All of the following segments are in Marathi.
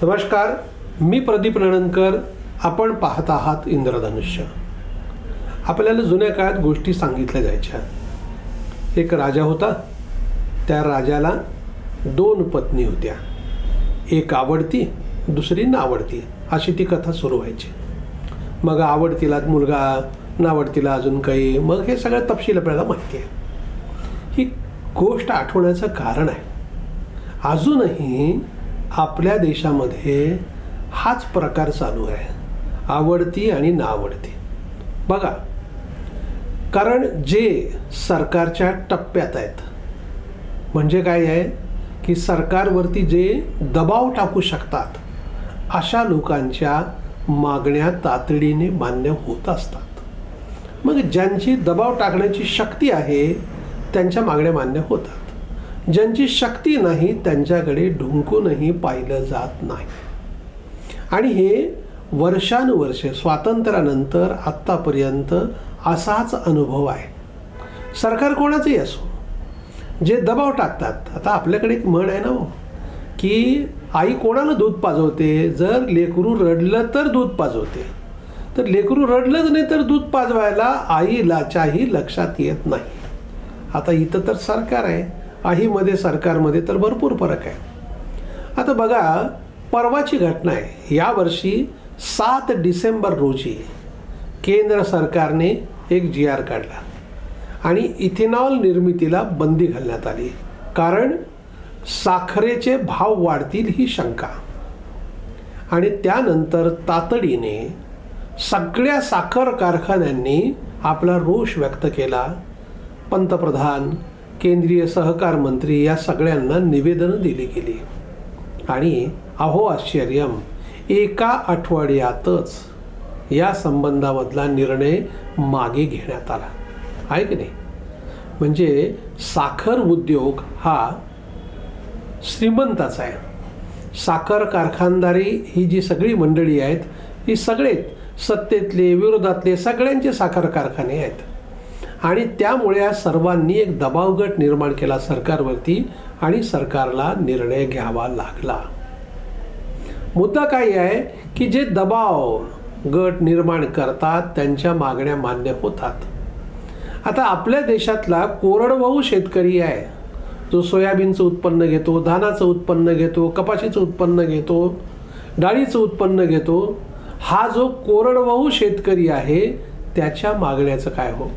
नमस्कार, मी प्रदीप नणंदकर. आपण पाहत आहात इंद्रधनुष्य. आपल्याला जुन्या काळात गोष्टी सांगितल्या जायच्या. एक राजा होता. त्या राजाला 2 पत्नी होत्या. एक आवडती, दुसरी नावडती, अशी ती कथा सुरू व्हायची. मग आवडतीला मुलगा, नावडतीला अजून काही, मग हे सगळं तपशील आपल्याला माहिती आहे. ही गोष्ट आठवण्याचं कारण आहे, अजूनही आपल्या देशामध्ये हाच प्रकार चालू आहे, आवडती आणि नावडती. बघा, कारण जे सरकारच्या टप्प्यात आहेत, म्हणजे काय आहे की सरकारवरती जे दबाव टाकू शकतात अशा लोकांच्या मागण्या तातडीने मान्य होत असतात. मग ज्यांची दबाव टाकण्याची शक्ती आहे त्यांच्या मागण्या मान्य होतात. ज्यांची शक्ती नाही त्यांच्याकडे ढुंकूनही पाहिलं जात नाही. आणि हे वर्षानुवर्षे स्वातंत्र्यानंतर आत्तापर्यंत असाच अनुभव आहे. सरकार कोणाचंही असो, जे दबाव टाकतात. आता आपल्याकडे एक म्हण आहे ना की आई कोणाला दूध पाजवते? जर लेकरू रडलं तर दूध पाजवते. तर लेकरू रडलंच नाही तर दूध पाजवायला आईलाच्याही लक्षात येत नाही. आता इथं तर सरकार आहे, आईमध्ये सरकारमध्ये तर भरपूर फरक आहे. आता बघा, परवाची घटना आहे. यावर्षी 7 डिसेंबर रोजी केंद्र सरकारने एक GR काढला आणि इथेनॉल निर्मितीला बंदी घालण्यात आली. कारण साखरेचे भाव वाढतील ही शंका. आणि त्यानंतर तातडीने सगळ्या साखर कारखान्यांनी आपला रोष व्यक्त केला. पंतप्रधान, केंद्रीय सहकार मंत्री या सगळ्यांना निवेदनं दिली गेली. आणि अहो आश्चर्यम, एका आठवड्यातच या संबंधामधला निर्णय मागे घेण्यात आला आहे की नाही. म्हणजे साखर उद्योग हा श्रीमंताचा आहे. साखर कारखानदारी ही जी सगळी मंडळी आहेत, ही सगळे सत्तेतले विरोधातले सगळ्यांचे साखर कारखाने आहेत. आणि त्यामुळे या सर्वांनी एक दबावगट निर्माण केला सरकारवरती आणि सरकारला निर्णय घ्यावा लागला. मुद्दा काय आहे की जे दबाव गट निर्माण करतात त्यांच्या मागण्या मान्य होतात. आता आपल्या देशातला कोरडवाहू शेतकरी आहे, जो सोयाबीनचं उत्पन्न घेतो, धानाचं उत्पन्न घेतो, कपाशीचं उत्पन्न घेतो, डाळीचं उत्पन्न घेतो. हा जो कोरडवाहू शेतकरी आहे त्याच्या मागण्याचं काय हो?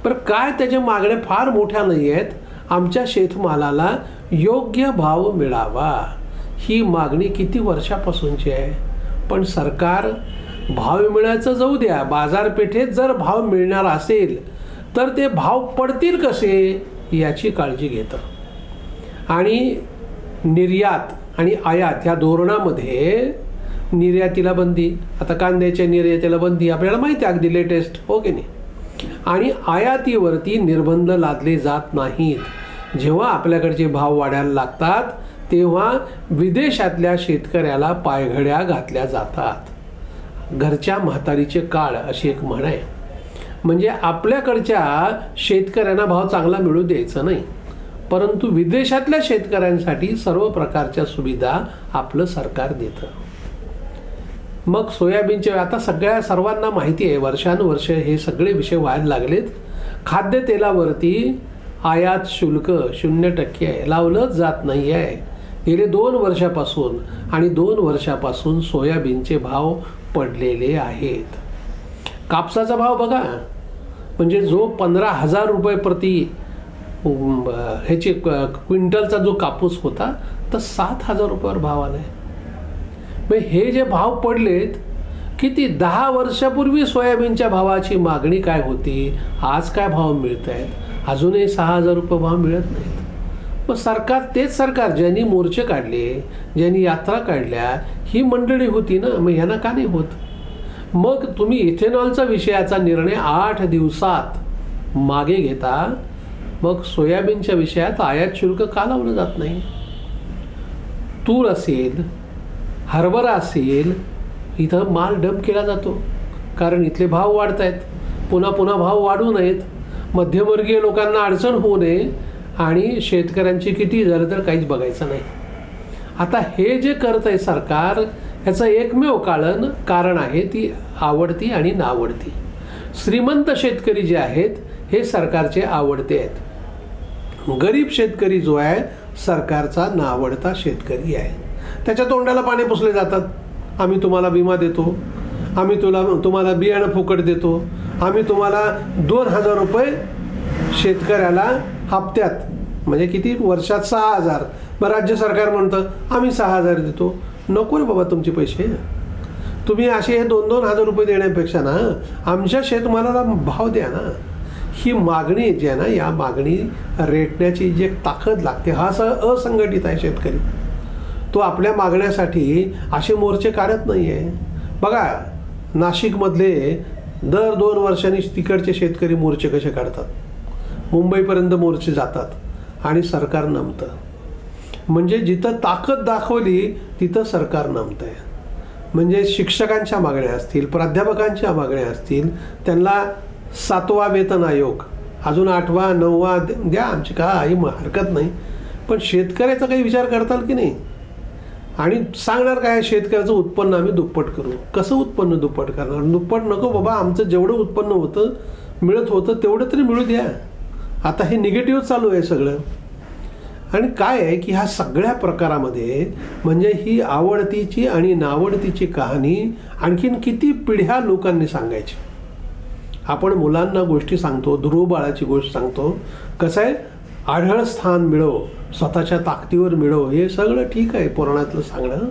पण काय त्याच्या मागण्या फार मोठ्या नाही आहेत. आमच्या शेतमालाला योग्य भाव मिळावा, ही मागणी किती वर्षापासूनची आहे. पण सरकार भाव मिळायचं जाऊ द्या, बाजारपेठेत जर भाव मिळणार असेल तर ते भाव पडतील कसे याची काळजी घेतं. आणि निर्यात आणि आयात या धोरणामध्ये निर्यातीला बंदी, आता कांद्याच्या निर्यातीला बंदी आपल्याला माहिती आहे, अगदी लेटेस्ट, हो की नाही. आणि आयातीवरती निर्बंध लादले जात नाहीत. जेव्हा आपल्याकडचे भाव वाढायला लागतात तेव्हा विदेशातल्या शेतकऱ्याला पायघड्या घातल्या जातात. घरच्या म्हातारीचे काळ अशी एक म्हण आहे. म्हणजे आपल्याकडच्या शेतकऱ्यांना भाव चांगला मिळू द्यायचा नाही, परंतु विदेशातल्या शेतकऱ्यांसाठी सर्व प्रकारच्या सुविधा आपलं सरकार देतं. मग सोयाबीनचे आता सर्वांना माहिती आहे, वर्षानुवर्ष हे सगळे विषय व्हायला लागलेत. खाद्यतेलावरती आयात शुल्क 0% आहे, लावलंच जात नाही आहे गेले 2 वर्षापासून. आणि 2 वर्षापासून सोयाबीनचे भाव पडलेले आहेत. कापसाचा भाव बघा, म्हणजे जो 15,000 रुपये प्रति ह्याचे क्विंटलचा जो कापूस होता तर 7,000 रुपयावर भाव आला आहे. मग हे जे भाव पडलेत, किती 10 वर्षापूर्वी सोयाबीनच्या भावाची मागणी काय होती, आज काय भाव मिळत आहेत? अजूनही 6,000 रुपये भाव मिळत नाहीत. मग सरकार, तेच सरकार ज्यांनी मोर्चे काढले, ज्यांनी यात्रा काढल्या, ही मंडळी होती ना. मग ह्यांना का नाही होत? मग तुम्ही इथेनॉलचा विषयाचा निर्णय 8 दिवसात मागे घेता, मग सोयाबीनच्या विषयात आयात शुल्क का लावलं जात नाही? तूर असेल, हरभरा असेल, इथं माल डंप केला जातो कारण इथले भाव वाढत आहेत. पुन्हा भाव वाढू नयेत, मध्यमवर्गीय लोकांना अडचण होऊ नये, आणि शेतकऱ्यांची किती झालं तर काहीच बघायचं नाही. आता हे जे करत आहे सरकार, ह्याचं एकमेव कारण आहे ती आवडती आणि नावडती. श्रीमंत शेतकरी जे आहेत हे सरकारचे आवडते आहेत. गरीब शेतकरी जो आहे सरकारचा नावडता शेतकरी आहे. त्याच्या तोंडाला पाणी पुसले जातात. आम्ही तुम्हाला विमा देतो, आम्ही तुम्हाला बियाणं फुकट देतो, आम्ही तुम्हाला 2,000 रुपये शेतकऱ्याला हप्त्यात, म्हणजे किती वर्षात 6,000. मग राज्य सरकार म्हणतं आम्ही 6,000 देतो. नको रे बाबा तुमचे पैसे, तुम्ही असे 2,000 रुपये देण्यापेक्षा ना आमच्या शेतमालाला भाव द्या ना. ही मागणी जी आहे ना, या मागणी रेटण्याची जी ताकद लागते, हा असंघटित आहे शेतकरी. तो आपल्या मागण्यासाठी असे मोर्चे काढत नाही आहे. बघा नाशिकमधले दर 2 वर्षांनी तिकडचे शेतकरी मोर्चे कसे काढतात, मुंबईपर्यंत मोर्चे जातात आणि सरकार नमतं. म्हणजे जिथं ताकद दाखवली तिथं सरकार नमतं आहे. म्हणजे शिक्षकांच्या मागण्या असतील, प्राध्यापकांच्या मागण्या असतील, त्यांना 7वा वेतन आयोग, अजून 8वा 9वा द्या, आमची काही हरकत नाही. पण शेतकऱ्याचा काही विचार करताल की नाही? आणि सांगणार काय, शेतकऱ्याचं उत्पन्न आम्ही दुप्पट करू. कसं उत्पन्न दुप्पट करणार? दुप्पट नको बाबा, आमचं जेवढं उत्पन्न मिळत होतं तेवढं तरी मिळू द्या. आता हे निगेटिव्ह चालू आहे सगळं. आणि काय आहे की ह्या सगळ्या प्रकारामध्ये म्हणजे ही आवडतीची आणि नावडतीची कहाणी आणखीन किती पिढ्या लोकांनी सांगायची. आपण मुलांना गोष्टी सांगतो, ध्रुव बाळाची गोष्ट सांगतो, कसं आहे आढळ स्थान मिळव, स्वतःच्या ताकदीवर मिळव, हे सगळं ठीक आहे पुराणातलं सांगणं.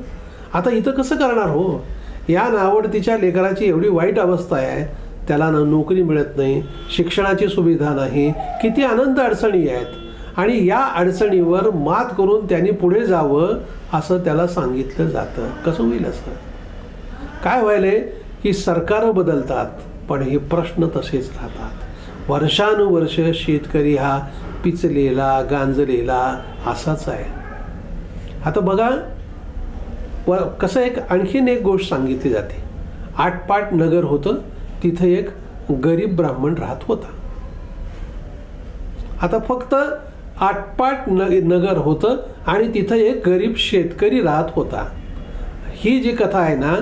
आता इथं कसं करणार हो? या नावडतीच्या लेकराची एवढी वाईट अवस्था आहे, त्याला नोकरी मिळत नाही, शिक्षणाची सुविधा नाही, किती अनंत अडचणी आहेत. आणि या अडचणीवर मात करून त्यांनी पुढे जावं असं त्याला सांगितलं जातं. कसं होईल असं? काय व्हायलंय की सरकारं बदलतात पण हे प्रश्न तसेच राहतात. वर्षानुवर्ष शेतकरी हा पिचलेला गांजलेला असाच आहे. आता बघा कसं आणखीन एक गोष्ट सांगितली जाते. आटपाट नगर होतं, तिथं एक गरीब ब्राह्मण राहत होता. आता फक्त आटपाट नगर होतं आणि तिथं एक गरीब शेतकरी राहत होता. ही जी कथा आहे ना,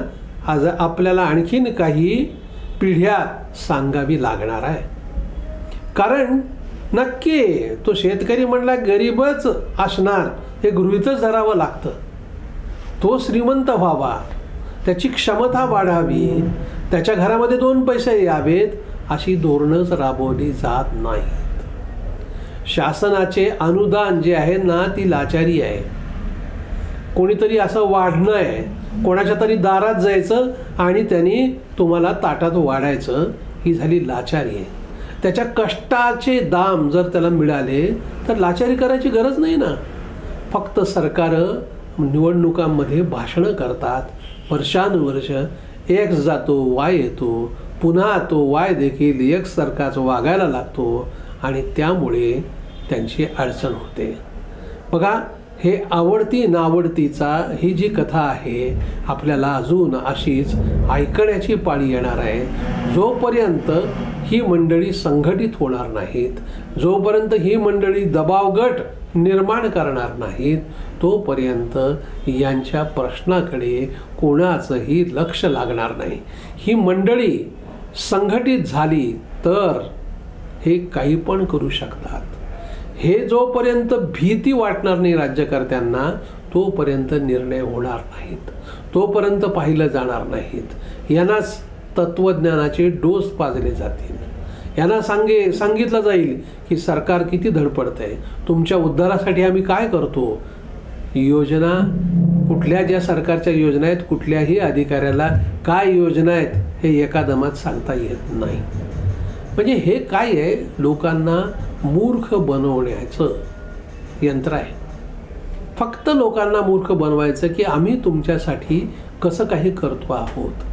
आज आपल्याला आणखीन काही पिढ्या सांगावी लागणार आहे. कारण नक्की तो शेतकरी म्हणला गरीबच असणार हे गृहीतच धरावं लागतं. तो श्रीमंत व्हावा, त्याची क्षमता वाढावी, त्याच्या घरामध्ये 2 पैसे यावेत अशी धोरणंच राबवली जात नाहीत. शासनाचे अनुदान जे आहे ना ती लाचारी आहे. कोणीतरी असं वाढणं आहे, कोणाच्या तरी दारात जायचं आणि त्यांनी तुम्हाला ताटात वाढायचं, ही झाली लाचारी आहे. त्याच्या कष्टाचे दाम जर त्याला मिळाले तर लाचारी करायची गरज नाही ना. फक्त सरकार निवडणुकांमध्ये भाषणं करतात, वर्षानुवर्ष एक्स जातो वाय येतो, पुन्हा तो वाय देखील एक्स सारखाच वागायला लागतो आणि त्यामुळे त्यांची अडचण होते. बघा हे आवडती नावडतीचा ही जी कथा आहे आपल्याला अजून अशीच ऐकण्याची पाळी येणार आहे. जोपर्यंत ही मंडळी संघटित होणार नाहीत, जोपर्यंत ही मंडळी दबावगट निर्माण करणार नाहीत, तोपर्यंत यांच्या प्रश्नाकडे कोणाचंही लक्ष लागणार नाही. ही मंडळी संघटित झाली तर हे काही पण करू शकतात. हे जोपर्यंत भीती वाटणार नाही राज्यकर्त्यांना तोपर्यंत निर्णय होणार नाहीत, तोपर्यंत पाहिलं जाणार नाहीत. यांनाच तत्त्वज्ञानाचे डोस पाजले जातील. यांना सांगितलं जाईल की सरकार किती धडपडतंय, तुमच्या उद्धारासाठी आम्ही काय करतो. योजना कुठल्या ज्या सरकारच्या योजना आहेत, कुठल्याही अधिकाऱ्याला काय योजना आहेत हे एका दमात सांगता येत नाही. म्हणजे हे काय आहे, लोकांना मूर्ख बनवण्याचं यंत्र आहे. फक्त लोकांना मूर्ख बनवायचं की आम्ही तुमच्यासाठी कसं काही करतो आहोत,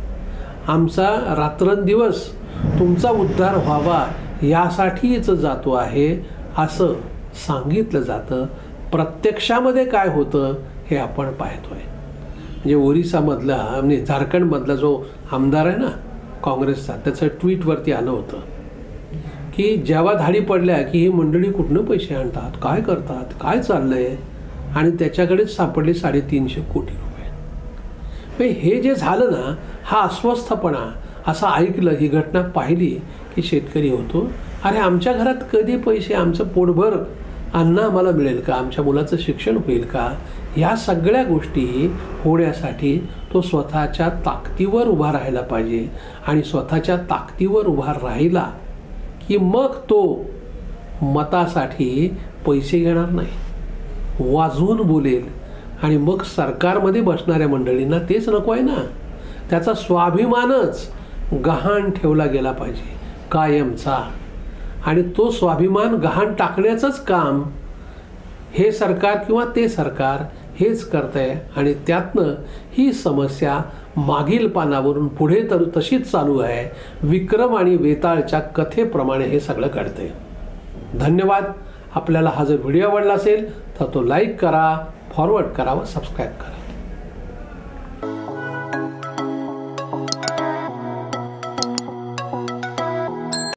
आमचा रात्रंदिवस तुमचा उद्धार व्हावा यासाठीच जातो आहे असं सांगितलं जातं. प्रत्यक्षामध्ये काय होतं हे आपण पाहतोय. म्हणजे ओरिसामधला म्हणजे झारखंडमधला जो आमदार आहे ना काँग्रेसचा, त्याचं ट्विटवरती आलं होतं की जेव्हा धाडी पडल्या की ही मंडळी कुठनं पैसे आणतात, काय करतात, काय चाललंय. आणि त्याच्याकडेच सापडले 350 कोटी रुपये. हे जे झालं ना, हा अस्वस्थपणा असं ऐकलं, ही घटना पाहिली की शेतकरी होतो, अरे आमच्या घरात कधी पैसे, आमचं पोटभर अन्न आम्हाला मिळेल का, आमच्या मुलाचं शिक्षण होईल का. ह्या सगळ्या गोष्टी होण्यासाठी तो स्वतःच्या ताकदीवर उभा राहायला पाहिजे. आणि स्वतःच्या ताकदीवर उभा राहिला की मग तो मतासाठी पैसे घेणार नाही, वाजवून बोलेल. आणि मग सरकारमध्ये बसणाऱ्या मंडळींना तेच नको आहे ना. त्याचा स्वाभिमानच गहाण ठेवला गेला पाहिजे कायमचा. आणि तो स्वाभिमान गहाण टाकण्याचंच काम हे सरकार किंवा ते सरकार हेच करतंय. आणि त्यातनं ही समस्या मागील पानावरून पुढे तर तशीच चालू आहे. विक्रम आणि वेताळच्या कथेप्रमाणे हे सगळं घडतंय. धन्यवाद. आपल्याला हा जर व्हिडिओ आवडला असेल तर तो लाईक करा, फॉरवर्ड करा व सबस्क्राईब करा.